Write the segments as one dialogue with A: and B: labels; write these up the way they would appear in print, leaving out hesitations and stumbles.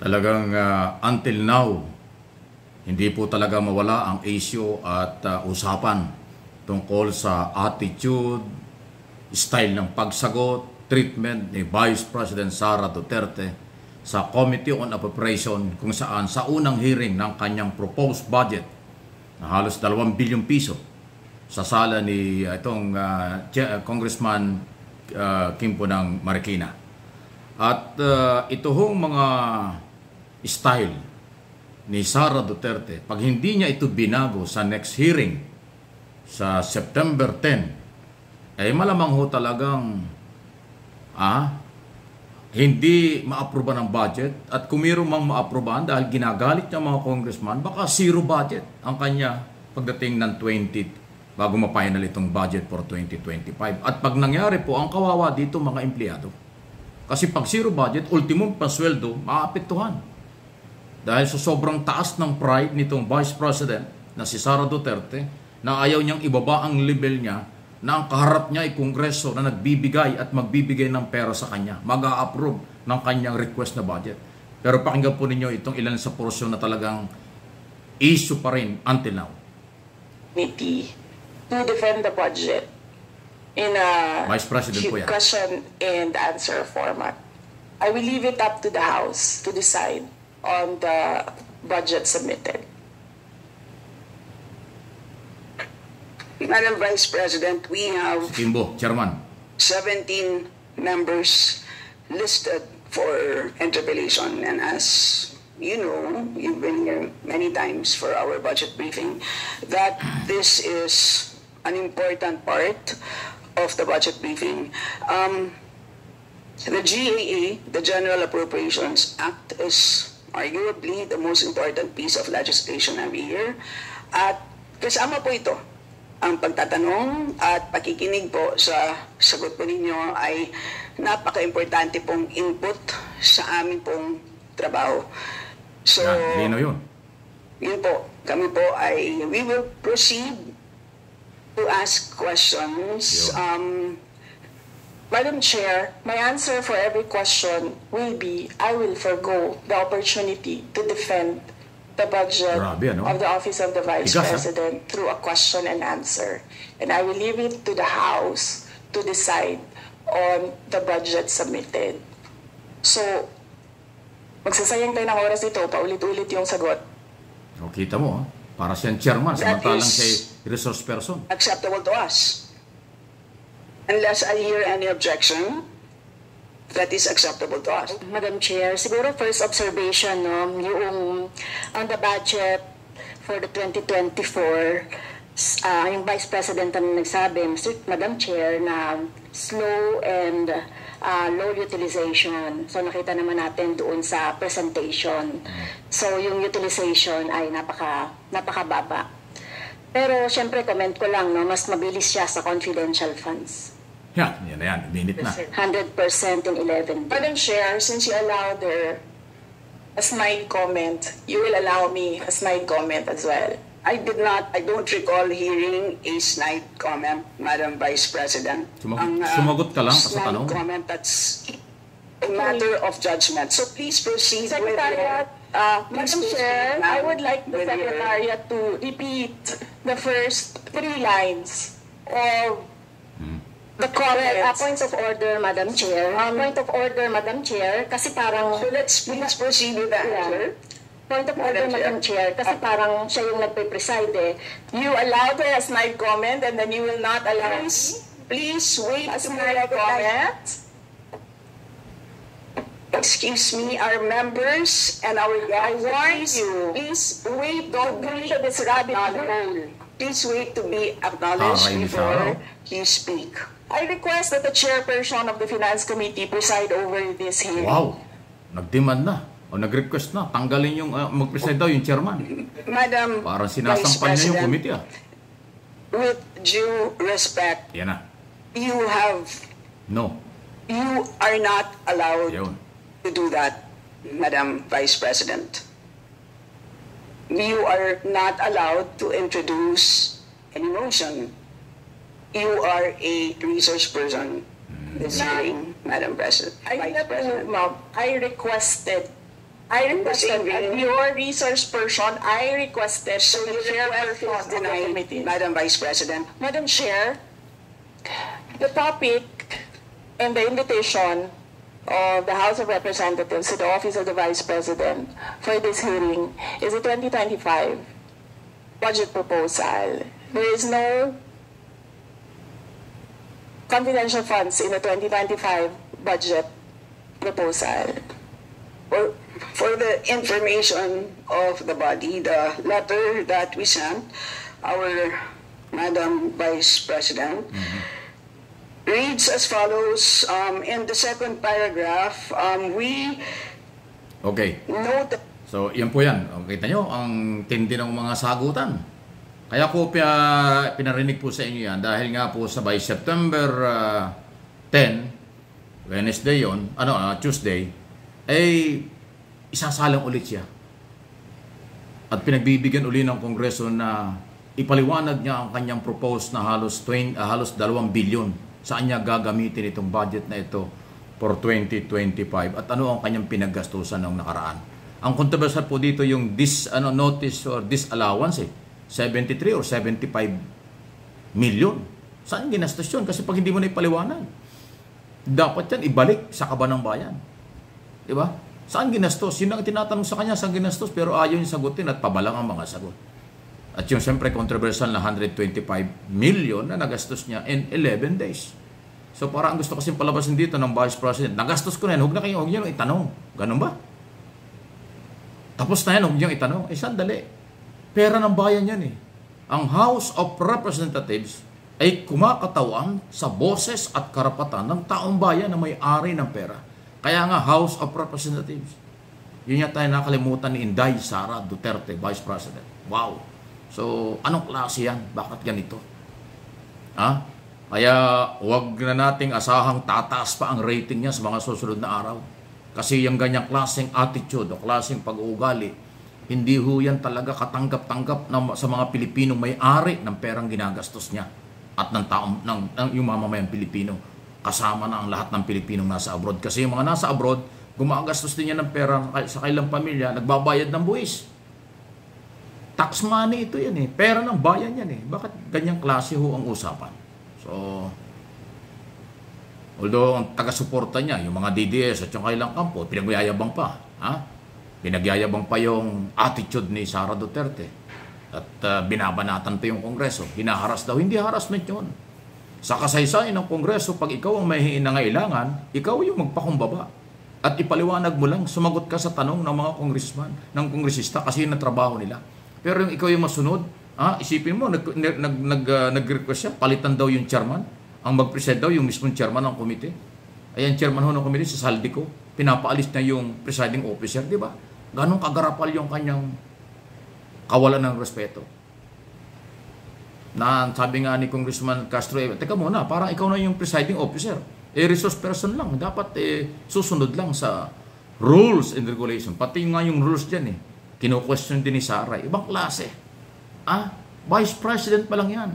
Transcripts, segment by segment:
A: Talagang until now, hindi po talaga mawala ang issue at usapan tungkol sa attitude, style ng pagsagot, treatment ni Vice President Sara Duterte sa Committee on Appropriation kung saan sa unang hearing ng kanyang proposed budget na halos 2 bilyong piso sa sala ni Congressman Kimpo ng Marikina. At ito hong mga style ni Sara Duterte, pag hindi niya ito binago sa next hearing sa September 10, ay malamang ho talagang hindi ma-aproba ng budget, at kung mayroong mang ma-aprobahan dahil ginagalit niya mga congressman, baka zero budget ang kanya pagdating ng 20 bago ma-final itong budget for 2025. At pag nangyari po, ang kawawa dito mga empleyado. Kasi pag zero budget, ultimong pasweldo, maapektuhan. Dahil sa sobrang taas ng pride nitong Vice President na si Sara Duterte, na ayaw niyang ibaba ang level niya, na ang kaharap niya ay Kongreso na nagbibigay at magbibigay ng pera sa kanya, mag-a-approve ng kanyang request na budget. Pero pakinggan po ninyo itong ilan sa porsyon na talagang issue pa rin until now.
B: Committee to defend the budget in a
A: Vice President po yan.
B: question and answer format. I will leave it up to the House to decide on the budget submitted.
C: Madam Vice President, we have
A: Kimbo, Chairman.
C: 17 members listed for interpellation, and as you know, you've been here many times for our budget briefing, that this is an important part of the budget briefing. The GAA, the General Appropriations Act, is arguably the most important piece of legislation every year. At kasama po ito, ang pagtatanong at pakikinig po sa sagot po ninyo ay napaka-importante pong input sa aming pong trabaho. So,
A: yun.
C: Yun po, kami po ay, we will proceed to ask questions.
B: Madam Chair, my answer for every question will be, I will forgo the opportunity to defend the budget of the Office of the Vice President through a question and answer. And I will leave it to the House to decide on the budget submitted. So, magsasayang tayo ng oras dito, paulit-ulit yung sagot.
A: O, kita mo, para siyang chairman, samantalang siya resource person.
C: Acceptable to us. Unless I hear any objection, that is acceptable to us.
D: Madam Chair, siguro first observation, yung on the budget for the 2024, yung Vice President na nagsabi, Madam Chair, na slow and low utilization. So nakita naman natin doon sa presentation. So yung utilization ay napakababa. Pero syempre comment ko lang, mas mabilis siya sa confidential funds.
A: Yan na yan. Minute na.
D: 100% in 11 days.
B: Madam Chair, since you allowed her a snide comment, you will allow me a snide comment as well.
C: I don't recall hearing a snide comment, Madam Vice President.
A: Sumagot ka lang sa tanong.
C: Snide comment, that's a matter of judgment. So please proceed with
B: Secretariat, Madam Chair, I would like the Secretariat to repeat the first 3 lines of the comments.
D: Points of order, Madam Chair. Point of order, Madam Chair, kasi parang...
C: So let's please proceed with the answer.
D: Point of order, Madam Chair, kasi parang siya yung nagpe-preside eh.
B: You allowed her a snide comment and then you will not allow
C: Please wait
B: a
C: to
B: snide comment.
C: Excuse me, our members and our guests.
B: I warn you.
C: Please wait.
B: Don't go into this rabbit hole.
C: Please wait to be acknowledged before you speak.
B: I request that the chairperson of the Finance Committee preside over this hearing.
A: Wow! Nag-demand na. O nag-request na. Tanggalin yung mag-preside daw yung chairman.
C: Madam
A: Para sinasampal niya yung committee.
C: With due respect,
A: Yan na.
C: you are not allowed to do that, Madam Vice President. You are not allowed to introduce any motion. You are a research person this hearing, Madam President.
B: I requested I requested your resource person. I requested
C: So
B: the
C: your request
B: chairperson
C: is
B: of the
C: denied,
B: committee.
C: Madam Vice President.
B: Madam Chair, the topic and the invitation of the House of Representatives to the Office of the Vice President for this hearing is the 2025 budget proposal. There is no confidential funds in the 2025 budget proposal.
C: For the information of the body, the letter that we sent, our Madam Vice President, reads as follows. In the second paragraph, we note...
A: So, yan po yan. Kita nyo, ang tindi ng mga sagutan. Kaya po pinarinig po sa inyo yan dahil nga po sa by September 10, Wednesday yon, Tuesday, isasalang ulit siya. At pinagbibigyan uli ng Kongreso na ipaliwanag niya ang kanyang proposed na halos 2 billion. Saan niya gagamitin itong budget na ito for 2025 at ano ang kanyang pinaggastusan ng nakaraan. Ang controversial po dito yung notice or disallowance 73 or 75 million. Saan ginastos yun? Kasi pag hindi mo na ipaliwanag, dapat yan ibalik sa kaban ng bayan. Diba? Saan ginastos? Yun ang tinatanong sa kanya, saan ginastos? Pero ayaw yung sagutin at pabalang ang mga sagot. At yung siyempre controversial na 125 million na nagastos niya in 11 days. So parang gusto kasing palabasin dito ng Vice President, nagastos ko na yan, huwag niyo itanong. Ganun ba? Tapos na yan, huwag niyo itanong. Sandali. Pera ng bayan yan eh. Ang House of Representatives ay kumakatawan sa boses at karapatan ng taong bayan na may-ari ng pera. Kaya nga House of Representatives. Yun nga tayo nakalimutan ni Inday Sara Duterte, Vice President. Wow! So, anong klase yan? Bakit ganito? Kaya huwag na nating asahang tataas pa ang rating niya sa mga susunod na araw. Kasi yung ganyang klaseng attitude o klaseng pag-uugali, hindi ho yan talaga katanggap-tanggap sa mga Pilipinong may-ari ng perang ginagastos niya at ng yung mamamayang Pilipino. Kasama na ang lahat ng Pilipinong nasa abroad. Kasi yung mga nasa abroad, gumagastos din yan ng pera sa kailang pamilya, nagbabayad ng buwis. Tax money ito yan eh. Pera ng bayan yan eh. Bakit ganyang klase ho ang usapan? So, although ang taga-suporta niya, yung mga DDS at yung kailang kampo, pinagyayabang pa. Pinagyayabang pa yung attitude ni Sara Duterte. At binabanatan pa yung Kongreso. Hinaharas daw. Hindi harassment yun. Sa kasaysayan ng Kongreso, pag ikaw ang may nangailangan, ikaw yung magpakumbaba. At ipaliwanag mo lang, sumagot ka sa tanong ng mga kongresman, ng kongresista kasi yun ang trabaho nila. Pero yung ikaw yung masunod, isipin mo, nag-request siya, palitan daw yung chairman. Ang mag-present daw yung mismong chairman ng komite. Ayan, chairman ho ng komite, sa Saldico, pinapaalis na yung presiding officer, di ba? Ganong kagarapal yung kanyang kawalan ng respeto. Na sabi nga ni Congressman Castro, teka muna, parang ikaw na yung presiding officer. Resource person lang. Dapat susunod lang sa rules and regulation. Pati nga yung rules dyan kino-question din ni Sara. Ibang klase. Vice President pa lang yan.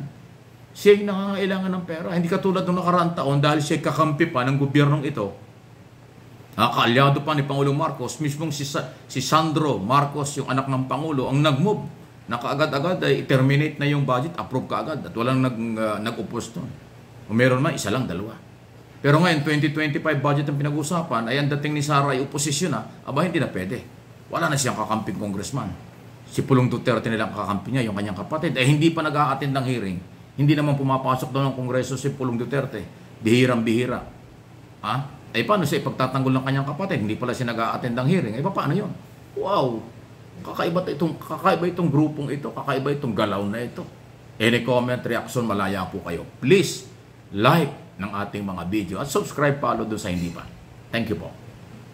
A: Siya yung nangangailangan ng pera. Hindi katulad ng nakaraang taon dahil siya kakampi pa ng gobyernong ito. Kaalyado pa ni Pangulong Marcos, mismong si Sandro Marcos, yung anak ng Pangulo, ang nag-move. Nakaagad-agad ay terminate na yung budget, approve kaagad at walang nag-oppose doon. O meron man, isa lang, dalawa. Pero ngayon, 2025 budget ang pinag-usapan, ay ang dating ni Sara ay oposisyon hindi na pwede. Wala na siyang kakamping congressman. Si Pulong Duterte nilang kakampi niya, yung kanyang kapatid, hindi pa nag-a-attend ng hearing. Hindi naman pumapasok doon ng Kongreso si Pulong Duterte. Bihirang-bihira. Paano siya ipagtatanggol ng kanyang kapatid? Hindi pala siya nag-a-attend ng hearing. Paano yun? Wow! Kakaiba itong grupong ito. Kakaiba itong galaw na ito. Any comment, reaction, malaya po kayo. Please, like ng ating mga video at subscribe, follow doon sa hindi pa. Thank you po.